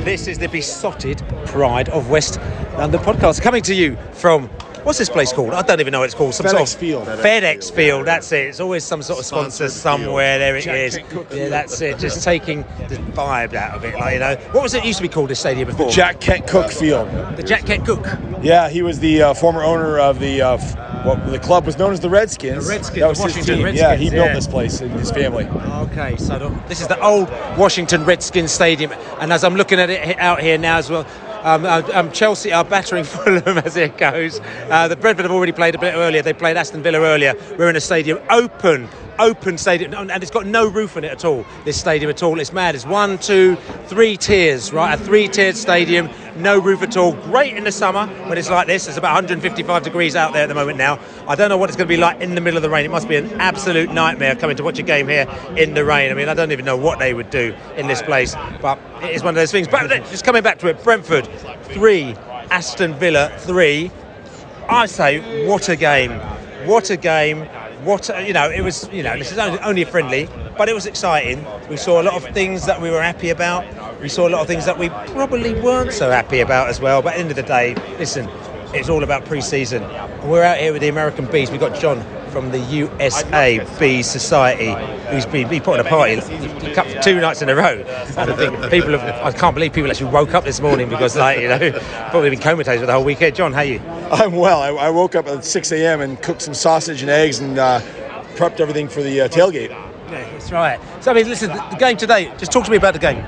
This is the Besotted Pride of West London podcast, coming to you from, what's this place called? I don't even know what it's called. FedEx Field. FedEx Field, that's it. It's always some sort of sponsor somewhere. There it is. Yeah, that's it. Just taking the vibe out of it. Like, you know, what was it used to be called, this stadium before? The Jack Kent Cooke Field. The Jack Kent Cooke. Yeah, he was the former owner of the the club was known as the Redskins. The Redskins, that was Washington his team. Redskins. Yeah, he built this place and his family. Okay, so this is the old Washington Redskins Stadium, and as I'm looking at it out here now as well, Chelsea are battering Fulham as it goes. The Brentford have already played a bit earlier. They played Aston Villa earlier. We're in a stadium, open stadium, and it's got no roof on it at all, this stadium at all. It's mad. It's 1, 2, 3 tiers, right? A 3-tiered stadium, no roof at all. Great in the summer when it's like this. It's about 155 degrees out there at the moment now. I don't know what it's going to be like in the middle of the rain. It must be an absolute nightmare coming to watch a game here in the rain. I mean, I don't even know what they would do in this place, but it is one of those things. But just coming back to it, Brentford 3, Aston Villa 3. I say, what a game. What a game. It was, this is only a friendly, but it was exciting. We saw a lot of things that we were happy about. We saw a lot of things that we probably weren't so happy about as well. But at the end of the day, listen, it's all about pre-season. And we're out here with the American Bees. We've got John from the USA Bees Society, who's been putting a party 2 nights in a row. And I think I can't believe people actually woke up this morning because, probably been comatose for the whole weekend. John, how are you? I'm well. I woke up at 6 a.m. and cooked some sausage and eggs and prepped everything for the tailgate. Yeah, that's right. So, I mean, listen, the game today, just talk to me about the game.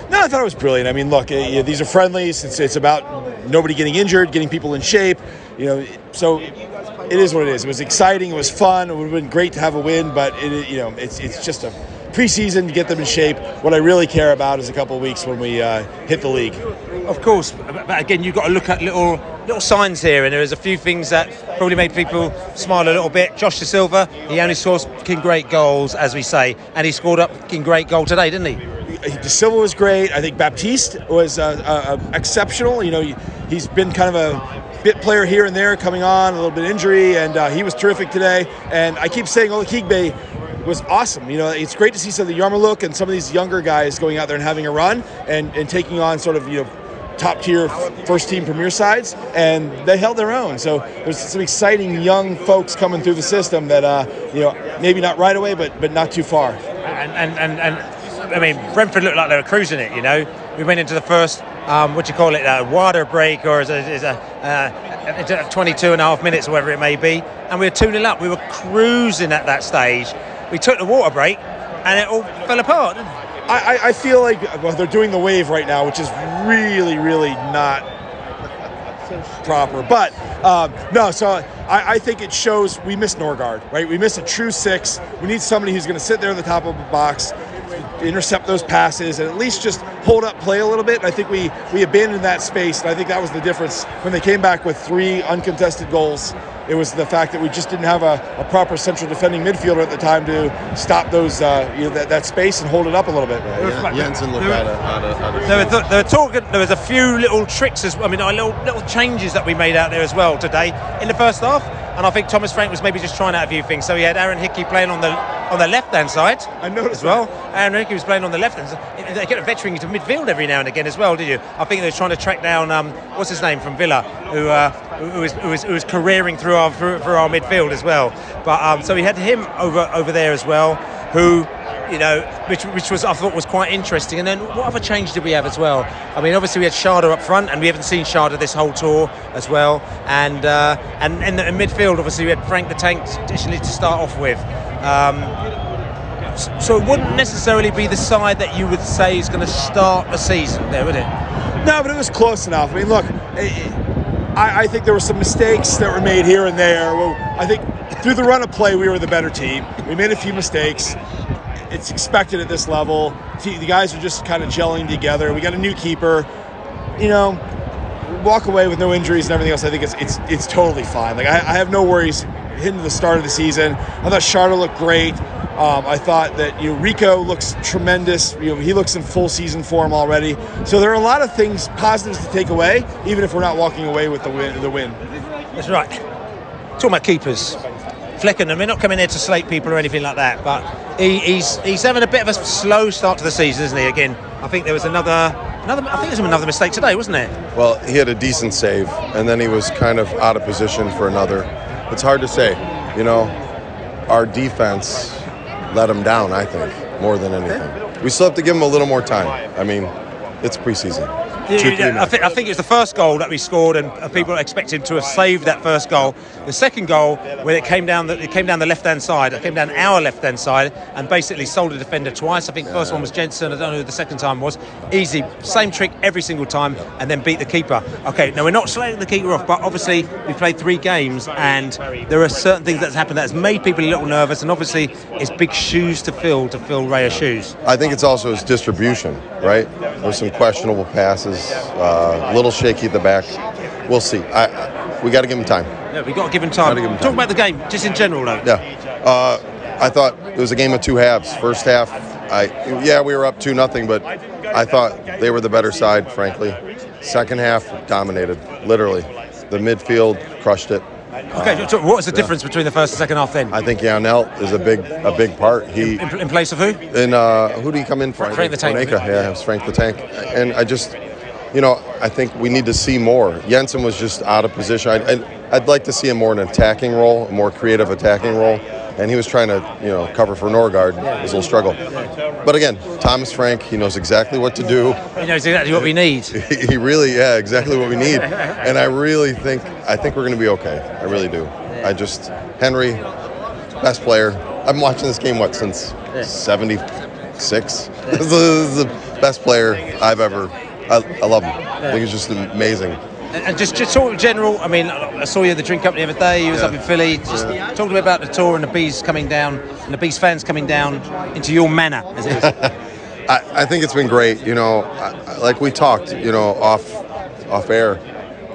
No, I thought it was brilliant. I mean, look, these are friendlies. It's about nobody getting injured, getting people in shape. So it is what it is. It was exciting. It was fun. It would have been great to have a win, but it's just a preseason to get them in shape. What I really care about is a couple of weeks when we hit the league. Of course, but again, you've got to look at little signs here, and there's a few things that probably made people smile a little bit. Josh De Silva, he only scores fucking great goals, as we say, and he scored a fucking great goal today, didn't he? De Silva was great. I think Baptiste was exceptional. He's been kind of a bit player here and there, coming on, a little bit injury, and he was terrific today. And I keep saying Olakigbe was awesome. It's great to see some of the Yarmouk and some of these younger guys going out there and having a run and taking on sort of, top-tier first-team Premier sides, and they held their own. So there's some exciting young folks coming through the system that, maybe not right away, but not too far. And I mean, Brentford looked like they were cruising it, We went into the first, a water break, or is a 22 and a half minutes, or whatever it may be, and we were 2-0 up. We were cruising at that stage. We took the water break, and it all fell apart, didn't it? I feel like they're doing the wave right now, which is really, really not proper. But so I think it shows we missed Norgard, right? We missed a true 6. We need somebody who's going to sit there in the top of the box, intercept those passes, and at least just hold up play a little bit. And I think we abandoned that space, and I think that was the difference when they came back with 3 uncontested goals. It was the fact that we just didn't have a proper central defending midfielder at the time to stop those that space and hold it up a little bit. Jensen looked out of they were talking. There was a few little tricks, little changes that we made out there as well today in the first half. And I think Thomas Frank was maybe just trying out a few things. So he had Aaron Hickey playing on the left-hand side. I noticed as well. Aaron Hickey was playing on the left-hand side. They kept venturing into midfield every now and again as well, did you? I think they were trying to track down what's his name from Villa, who was careering through our midfield as well. But so we had him over there as well, who, which was, I thought, was quite interesting. And then what other change did we have as well? I mean, obviously we had Sharda up front, and we haven't seen Sharda this whole tour as well. And in midfield, obviously we had Frank the Tank additionally to start off with. So it wouldn't necessarily be the side that you would say is going to start the season there, would it? No, but it was close enough. I mean, look, I think there were some mistakes that were made here and there. Well, I think through the run of play, we were the better team. We made a few mistakes. It's expected at this level. The guys are just kind of gelling together. We got a new keeper. Walk away with no injuries and everything else. I think it's totally fine. Like I have no worries hitting the start of the season. I thought Sharda looked great. I thought that Rico looks tremendous. He looks in full season form already. So there are a lot of things, positives to take away, even if we're not walking away with the win. That's right. Talking about keepers, Flecken, and we're not coming here to slate people or anything like that, but he's having a bit of a slow start to the season, isn't he? Again, I think there was another I think it was another mistake today, wasn't it? Well, he had a decent save, and then he was kind of out of position for another. It's hard to say. You know, our defense let him down, I think, more than anything. We still have to give him a little more time. I mean, it's preseason. I think it's the first goal that we scored, and people expect him to have saved that first goal. The second goal, when it came down the left-hand side, it came down our left-hand side, and basically sold the defender twice. I think the first one was Jensen. I don't know who the second time was. Easy, same trick every single time, and then beat the keeper. Okay, now we're not slating the keeper off, but obviously we played 3 games, and there are certain things that's happened that has made people a little nervous, and obviously it's big shoes to fill Raya's shoes. I think it's also his distribution, right? There's some questionable passes. A little shaky at the back. We'll see. We got to give him time. Yeah, we got to give him time. Talk about the game, just in general, though. Yeah. I thought it was a game of 2 halves. First half, we were up 2-0, but I thought they were the better side, frankly. Second half, dominated, literally. The midfield crushed it. Okay, so what was the difference between the first and second half then? I think Yanel is a big part. He in place of who? Who did he come in for? Frank the Tank. Yeah, it was Frank the Tank. And I just, I think we need to see more. Jensen was just out of position. I'd like to see him more in an attacking role, a more creative attacking role. And he was trying to, cover for Norgard. It was a little struggle. But again, Thomas Frank, he knows exactly what to do. He knows exactly what we need. He really, exactly what we need. And I think we're going to be okay. I really do. Henry, best player. I've been watching this game, since 76? This is the best player I've ever. I love him. I think he's just amazing. And just sort of general, I mean, I saw you at the drink up the other day. You was up in Philly. Just talk to me about the tour and the Bees coming down, and the Bees fans coming down into your manor, as it is. I think it's been great. Like we talked, off air.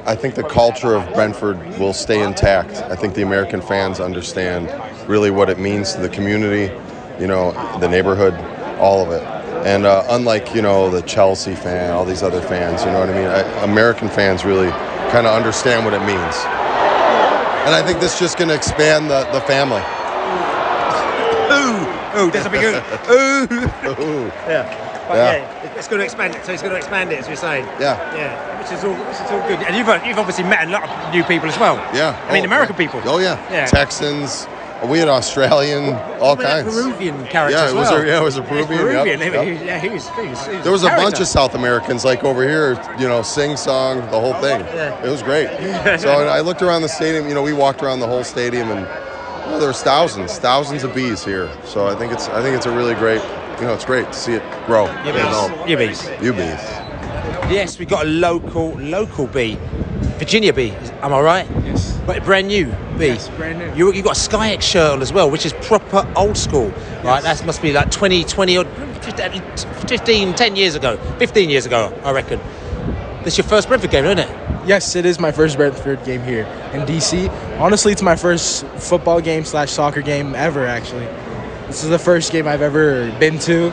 I think the culture of Brentford will stay intact. I think the American fans understand really what it means to the community, the neighborhood, all of it. And unlike, the Chelsea fan, all these other fans, you know what I mean? American fans really kind of understand what it means. And I think this is just going to expand the family. Ooh, there's a big ooh. Ooh. Yeah. But it's going to expand it. So it's going to expand it, as you're saying. Yeah. Which is all good. And you've obviously met a lot of new people as well. Yeah. I mean, American people. Oh, yeah. Texans. We had Australian, all kinds. Peruvian characters as well. It was a Peruvian. Yep. Yeah, he was there was a bunch of South Americans like over here, sing-song, the whole thing. Yeah. It was great. So I looked around the stadium, we walked around the whole stadium, and there was thousands of bees here. So I think it's a really great, it's great to see it grow. You bees. Yes, we got a local bee. Virginia bee, am I right? Yes. But brand new bee. Yes, brand new. You got a SkyX shirt on as well, which is proper old school, right? That must be like 20 or 10 years ago, 15 years ago, I reckon. This is your first Brentford game, isn't it? Yes, it is my first Brentford game here in DC. Honestly, it's my first football game / soccer game ever, actually. This is the first game I've ever been to.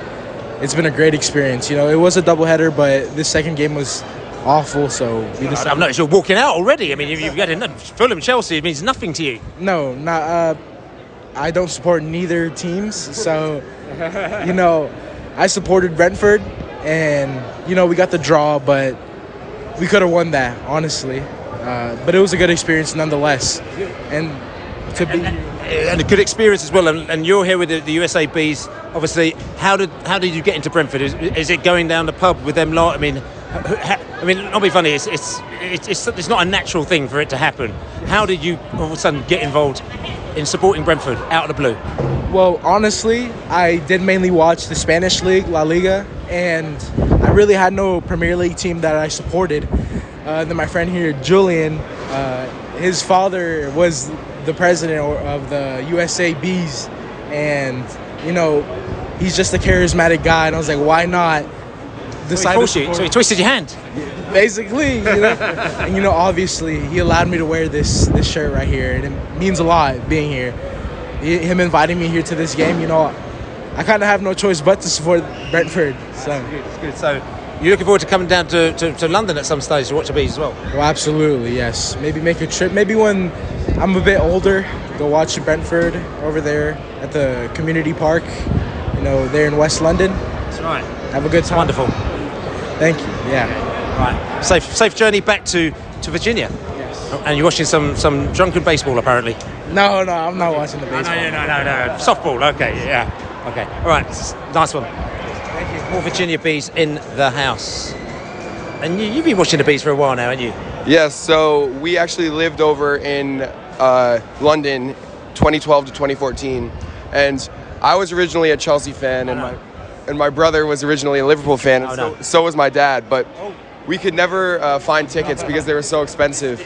It's been a great experience. It was a doubleheader, but this second game was awful, so we decided. I've noticed you're walking out already. I mean, you've got Fulham, Chelsea. It means nothing to you. No, not. I don't support neither teams, so I supported Brentford, and we got the draw, but we could have won that, honestly. But it was a good experience nonetheless, and a good experience as well. And you're here with the USA Bees. Obviously, how did you get into Brentford? Is it going down the pub with them lot? I mean, not be funny. It's not a natural thing for it to happen. How did you all of a sudden get involved in supporting Brentford out of the blue? Well, honestly, I did mainly watch the Spanish league, La Liga, and I really had no Premier League team that I supported. Then my friend here, Julian, his father was the president of the USA Bees, and he's just a charismatic guy, and I was like, why not? So he twisted your hand. Basically, and obviously he allowed me to wear this shirt right here, and it means a lot being here. Him inviting me here to this game, I kind of have no choice but to support Brentford. So it's good. So you're looking forward to coming down to London at some stage to watch the Bees as well? Well, absolutely, yes. Maybe make a trip. Maybe when I'm a bit older, go watch Brentford over there at the community park, there in West London. That's right. Have a good time. Wonderful. Thank you. Yeah. Right. Safe journey back to Virginia. Yes. And you're watching some drunken baseball, apparently. No, I'm not watching the baseball. No. Softball. Okay. Yeah. Okay. All right. Nice one. Thank you. More Virginia Bees in the house. And you've been watching the Bees for a while now, haven't you? Yes, so we actually lived over in London 2012 to 2014, and I was originally a Chelsea fan, and my brother was originally a Liverpool fan, and so was my dad, but we could never find tickets because they were so expensive,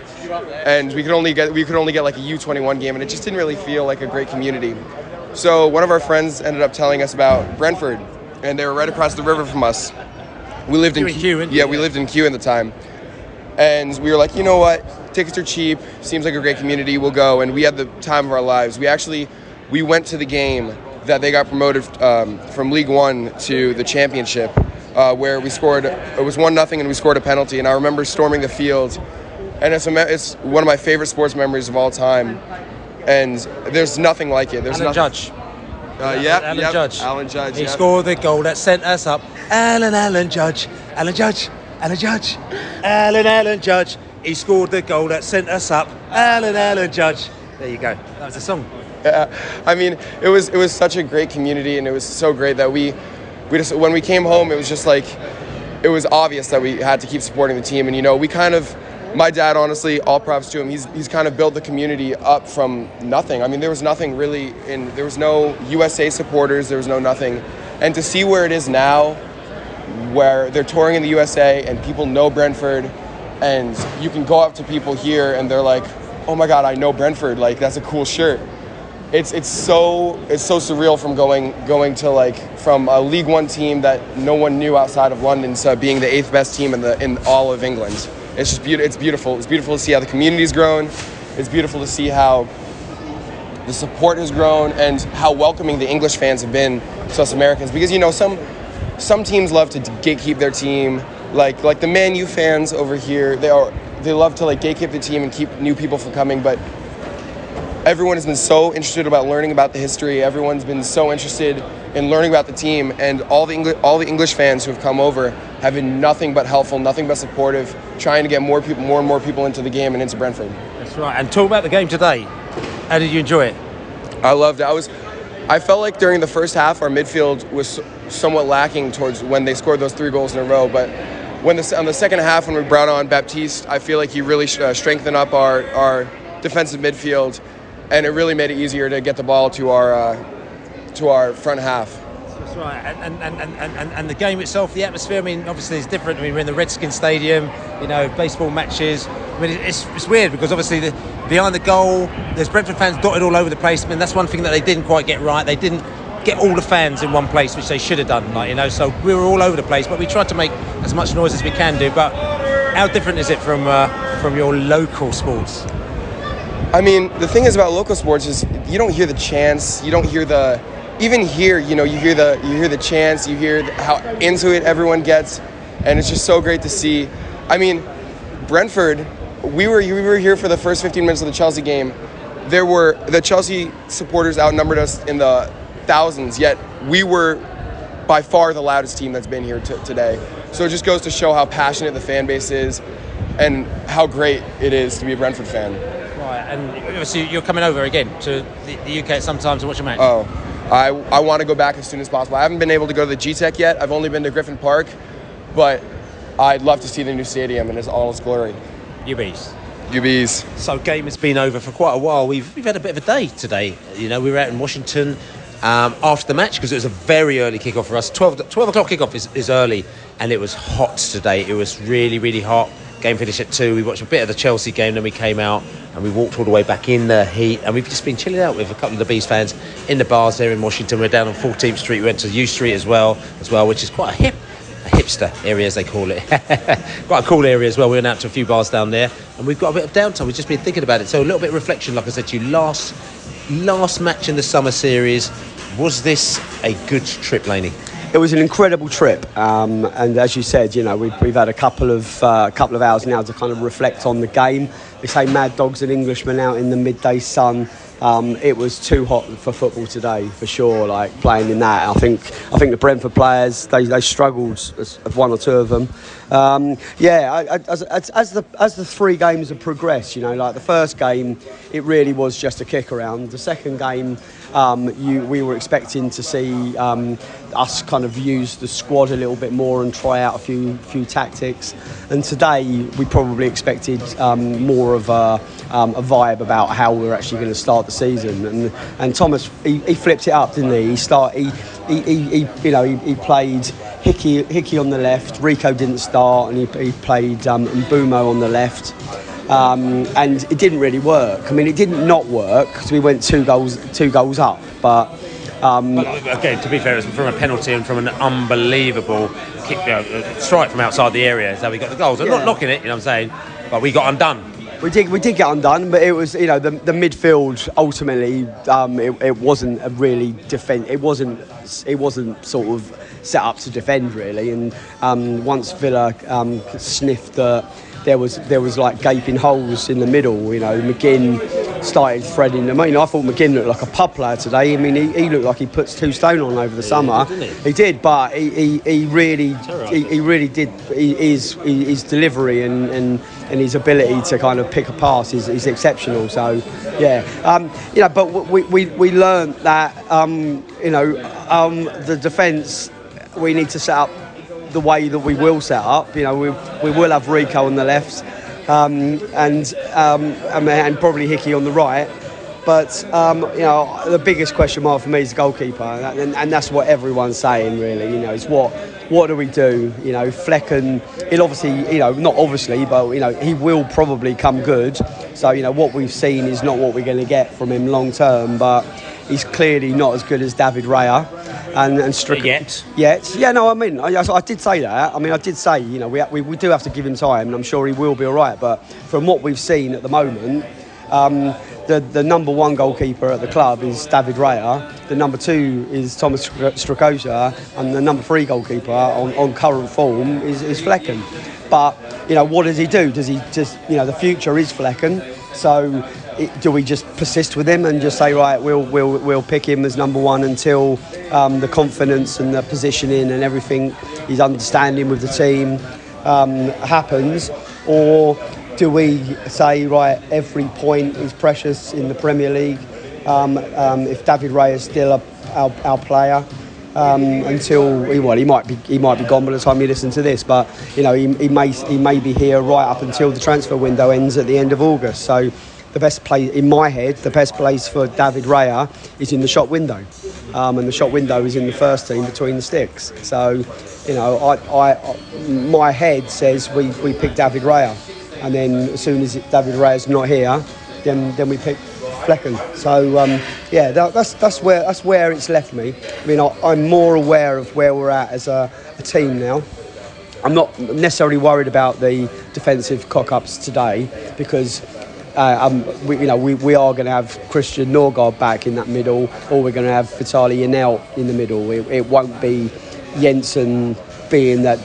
and we could only get like a U21 game, and it just didn't really feel like a great community. So one of our friends ended up telling us about Brentford, and they were right across the river from us. We lived in Kew. We lived in Kew at the time. And we were like, you know what? Tickets are cheap. Seems like a great community. We'll go. And we had the time of our lives. We went to the game that they got promoted from League One to the Championship, where we scored. It was 1-0, and we scored a penalty. And I remember storming the field. And it's one of my favorite sports memories of all time. And there's nothing like it. There's Alan Judge. Alan Judge. Alan Judge. He scored the goal that sent us up. Alan Judge. He scored the goal that sent us up. Alan Judge. There you go. That was the song. I mean, it was such a great community, and it was so great that we just, when we came home, it was just like, it was obvious that we had to keep supporting the team. And we kind of, my dad, honestly, all props to him, he's kind of built the community up from nothing. I mean, there was nothing really, there was no USA supporters, there was no nothing. And to see where it is now, where they're touring in the USA and people know Brentford, and you can go up to people here and they're like, oh my God, I know Brentford, like that's a cool shirt. It's so surreal from going to like from a League One team that no one knew outside of London to being the 8th best team in all of England. It's just beautiful. It's beautiful. It's beautiful to see how the community's grown. It's beautiful to see how the support has grown and how welcoming the English fans have been to us Americans. Because some teams love to gatekeep their team, like the Man U fans over here. They love to like gatekeep the team and keep new people from coming. But everyone has been so interested about learning about the history. Everyone's been so interested in learning about the team, and all the English fans who have come over have been nothing but helpful, nothing but supportive, trying to get more and more people into the game and into Brentford. That's right. And talk about the game today. How did you enjoy it? I loved it. I felt like during the first half our midfield was somewhat lacking towards when they scored those 3 goals in a row, but on the second half when we brought on Baptiste, I feel like he really strengthened up our defensive midfield, and it really made it easier to get the ball to our front half. That's right. And the game itself, the atmosphere, I mean, obviously it's different. I mean, we're in the Redskins Stadium, baseball matches. I mean, it's weird because obviously behind the goal, there's Brentford fans dotted all over the place. I mean, that's one thing that they didn't quite get right. They didn't get all the fans in one place, which they should have done. So we were all over the place, but we tried to make as much noise as we can do. But how different is it from your local sports? I mean, the thing is about local sports is you don't hear the chants, you don't hear even here, you hear the chants, you hear how into it everyone gets, and it's just so great to see. I mean, Brentford, we were here for the first 15 minutes of the Chelsea game. The Chelsea supporters outnumbered us in the thousands, yet we were by far the loudest team that's been here today. So it just goes to show how passionate the fan base is and how great it is to be a Brentford fan. Right, and obviously you're coming over again to the UK sometimes to watch a match. Oh, I want to go back as soon as possible. I haven't been able to go to the GTEC yet. I've only been to Griffin Park, but I'd love to see the new stadium in all its glory. UBs. So game has been over for quite a while. We've had a bit of a day today. We were out in Washington after the match because it was a very early kickoff for us. 12 o'clock kickoff is early, and it was hot today. It was really, really hot. Game finished at 2. We watched a bit of the Chelsea game, then we came out and we walked all the way back in the heat, and we've just been chilling out with a couple of the Bees fans in the bars there in Washington. We're down on 14th Street. We went to U Street as well, which is quite a hipster area, as they call it. Quite a cool area as well. We went out to a few bars down there, and we've got a bit of downtime. We've just been thinking about it. So a little bit of reflection, like I said to you, last match in the summer series. Was this a good trip, Laney? It was an incredible trip, and as you said, we've had a couple of hours now to kind of reflect on the game. They say mad dogs and Englishmen out in the midday sun it was too hot for football today, for sure. Like playing in that, I think the Brentford players they struggled, one or two of them. As the 3 games have progressed, like the first game, it really was just a kick around. The second game, we were expecting to see us kind of use the squad a little bit more and try out a few tactics. And today, we probably expected more of a vibe about how we're actually going to start the season. And Thomas, he flipped it up, didn't he? He played Hickey on the left. Rico didn't start, and he played Mbumo on the left. And it didn't really work. I mean, it didn't not work because we went two goals up. But again, to be fair, it was from a penalty and from an unbelievable kick, strike from outside the area. Is how we got the goals. I'm not knocking it, I'm saying, but we got undone. We did get undone, but it was the midfield ultimately. It wasn't a really defend. It wasn't sort of set up to defend really. And once Villa sniffed that there was like gaping holes in the middle. McGinn started threading them. I thought McGinn looked like a pub player today. I mean, he looked like he puts 2 stone on over the summer. He did, but he really did. His delivery and his ability to kind of pick a pass is exceptional. So, but we learned that the defence, we need to set up the way that we will set up. We will have Rico on the left and probably Hickey on the right. But the biggest question mark for me is the goalkeeper, and that's what everyone's saying really. Is what do we do? Flecken, he'll obviously, not obviously, but he will probably come good. So what we've seen is not what we're going to get from him long term, but he's clearly not as good as David Raya and Stricker yet. Yeah, no, I mean, I did say that. I mean, I did say we do have to give him time, and I'm sure he will be all right. But from what we've seen at the moment, the number 1 goalkeeper at the club is David Raya. The number 2 is Thomas Strakosha, and the number 3 goalkeeper on current form is Flecken. But what does he do? Does he just the future is Flecken? So do we just persist with him and just say right, we'll pick him as number 1 until the confidence and the positioning and everything, his understanding with the team happens, or do we say right, every point is precious in the Premier League? If David Raya is still our player until he might be gone by the time you listen to this, but he may be here right up until the transfer window ends at the end of August. So the best place in my head, the best place for David Raya is in the shop window, and the shop window is in the first team between the sticks. So my head says we pick David Raya, and then as soon as David Raya's not here, then we pick Flecken. So that's where it's left me. I mean, I'm more aware of where we're at as a team now. I'm not necessarily worried about the defensive cock-ups today because we are going to have Christian Norgard back in that middle, or we're going to have Vitaly Janelt in the middle. It won't be Jensen being that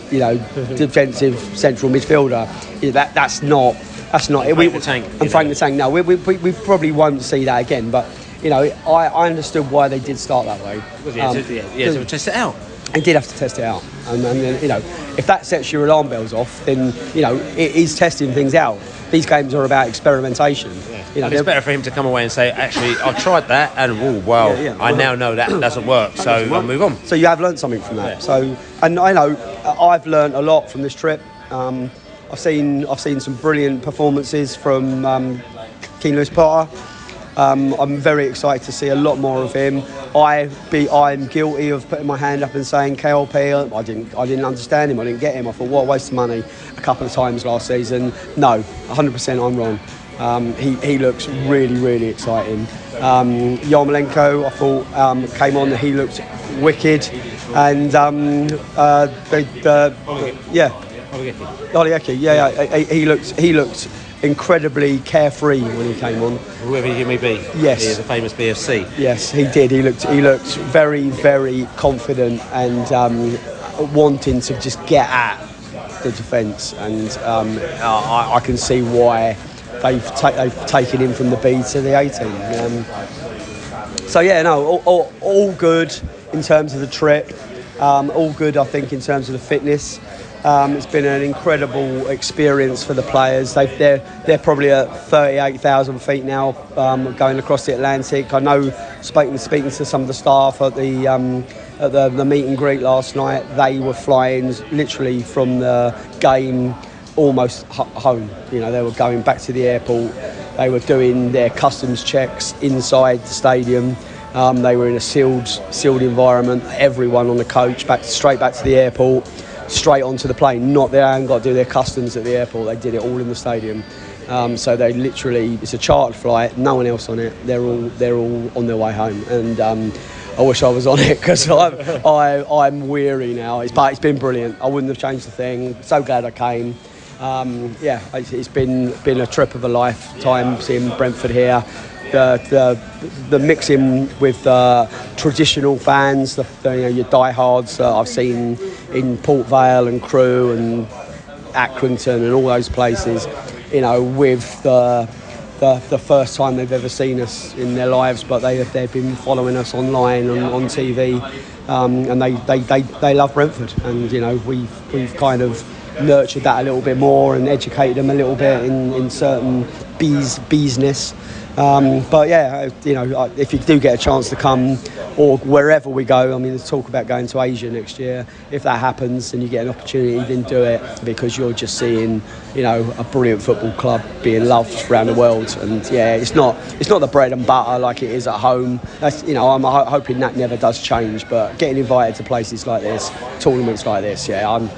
defensive central midfielder. That's not it. Frank the Tank. And Frank the Tank. No, we probably won't see that again. But I understood why they did start that way. To test it out. He did have to test it out, and if that sets your alarm bells off, then it is testing things out. These games are about experimentation. And it's better for him to come away and say, actually, I tried that, and I now know that doesn't work, so I'll move on. So you have learned something from that. Yeah. So, and I know I've learned a lot from this trip. I've seen some brilliant performances from Keane Lewis Potter. I'm very excited to see a lot more of him. I'm guilty of putting my hand up and saying KLP. I didn't understand him. I didn't get him. I thought, what a waste of money. A couple of times last season. No, 100% I'm wrong. He looks really, really exciting. Yarmolenko, I thought came on. He looked wicked, and Olieki, he looked incredibly carefree when he came on. Whoever he may be. Yes. He is a famous BFC. Yes, he did. He looked very, very confident and wanting to just get at the defence. And I can see why they've taken him from the B to the A team. So yeah, no, all good in terms of the trip. All good, I think, in terms of the fitness. It's been an incredible experience for the players. They're probably at 38,000 feet now, going across the Atlantic. I know, speaking to some of the staff at the meet and greet last night, they were flying literally from the game almost home. You know, they were going back to the airport. They were doing their customs checks inside the stadium. They were in a sealed environment. Everyone on the coach straight back to the airport, straight onto the plane. They haven't got to do their customs at the airport. They did it all in the stadium. So they literally, it's a chartered flight. No one else on it. They're all on their way home. And I wish I was on it because I'm weary now. But it's been brilliant. I wouldn't have changed a thing. So glad I came. It's been a trip of a lifetime seeing Brentford here. The mixing with traditional fans, your diehards that I've seen in Port Vale and Crewe and Accrington and all those places, with the first time they've ever seen us in their lives, but they've been following us online on TV, and they love Brentford, and we've kind of nurtured that a little bit more and educated them a little bit in certain business. But yeah, if you do get a chance to come or wherever we go, I mean, there's talk about going to Asia next year. If that happens and you get an opportunity, then do it, because you're just seeing, a brilliant football club being loved around the world. And yeah, it's not the bread and butter like it is at home. That's, I'm hoping that never does change. But getting invited to places like this, tournaments like this, yeah, I'm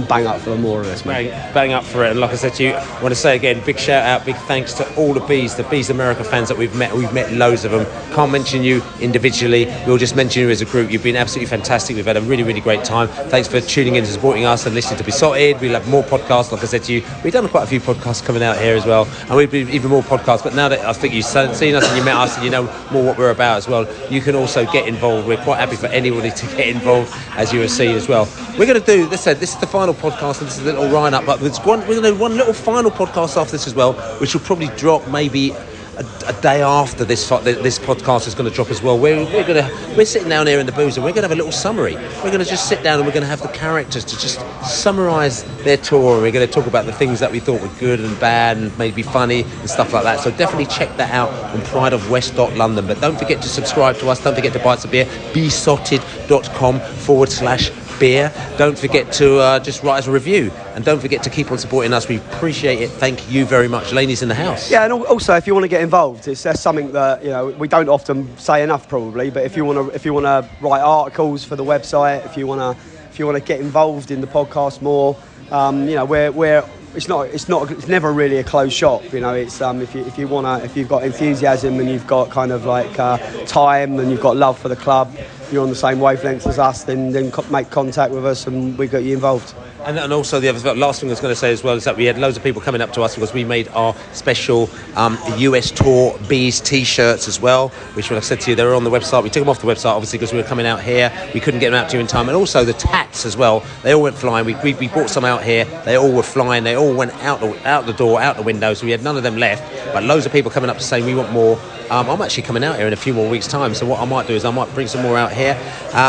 bang up for more of this, mate. Bang up for it. And like I said to you, I want to say again, big shout out, big thanks to all the Bees America fans that we've met. We've met loads of them. Can't mention you individually. We'll just mention you as a group. You've been absolutely fantastic. We've had a really, really great time. Thanks for tuning in and supporting us and listening to Besotted. We'll have more podcasts, like I said to you. We've done quite a few podcasts coming out here as well. And we'll be even more podcasts. But now that I think you've seen us and you met us and you know more what we're about as well, you can also get involved. We're quite happy for anybody to get involved, as you will see as well. We're going to do, this is the final podcast, and this is a little run up, but we're going to do one little final podcast after this as well, which will probably drop maybe a day after this podcast is going to drop as well. We're sitting down here in the booth and we're going to have a little summary. We're going to just sit down and we're going to have the characters to just summarise their tour, and we're going to talk about the things that we thought were good and bad and maybe funny and stuff like that. So definitely check that out on prideofwest.london. But don't forget to subscribe to us. Don't forget to buy some beer. besotted.com/beer. Don't forget to just write us a review, and don't forget to keep on supporting us. We appreciate it. Thank you very much. Laney's in the house. Yeah, and also if you want to get involved, that's something that we don't often say enough probably. But if you want to write articles for the website, if you want to get involved in the podcast more, it's never really a closed shop. It's if you've got enthusiasm and you've got kind of like time and you've got love for the club, you're on the same wavelength as us, then make contact with us and we got you involved. And also the last thing I was going to say as well is that we had loads of people coming up to us because we made our special US Tour Bees t-shirts as well, which, like I said to you, they were on the website. We took them off the website obviously because we were coming out here. We couldn't get them out to you in time. And also the tats as well, they all went flying. We brought some out here. They all were flying. They all went out the door, out the window. So we had none of them left. But loads of people coming up to say we want more. I'm actually coming out here in a few more weeks' time. So what I might do is I might bring some more out here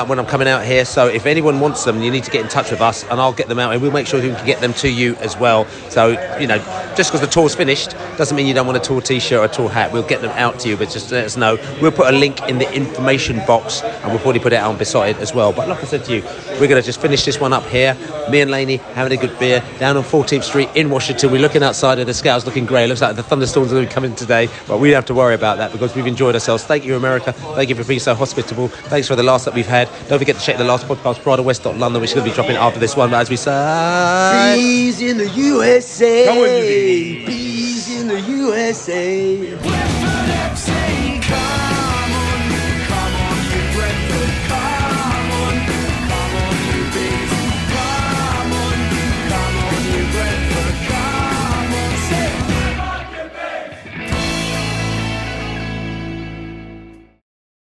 when I'm coming out here. So if anyone wants them, you need to get in touch with us and I'll get them out and we'll make sure we can get them to you as well. So, just because the tour's finished doesn't mean you don't want a tour t-shirt or a tour hat. We'll get them out to you, but just let us know. We'll put a link in the information box and we'll probably put it out on Besotted as well. But like I said to you, we're going to just finish this one up here. Me and Laney having a good beer down on 14th Street in Washington. We're looking outside and the sky's looking grey. It looks like the thunderstorms are going to be coming today, but we don't have to worry about that because we've enjoyed ourselves. Thank you, America. Thank you for being so hospitable. Thanks for the last that we've had. Don't forget to check the last podcast, prideofwest.london, which is going to be dropping after this one. But as we say, Bees in the USA. Go with the Bees. Bees in the USA.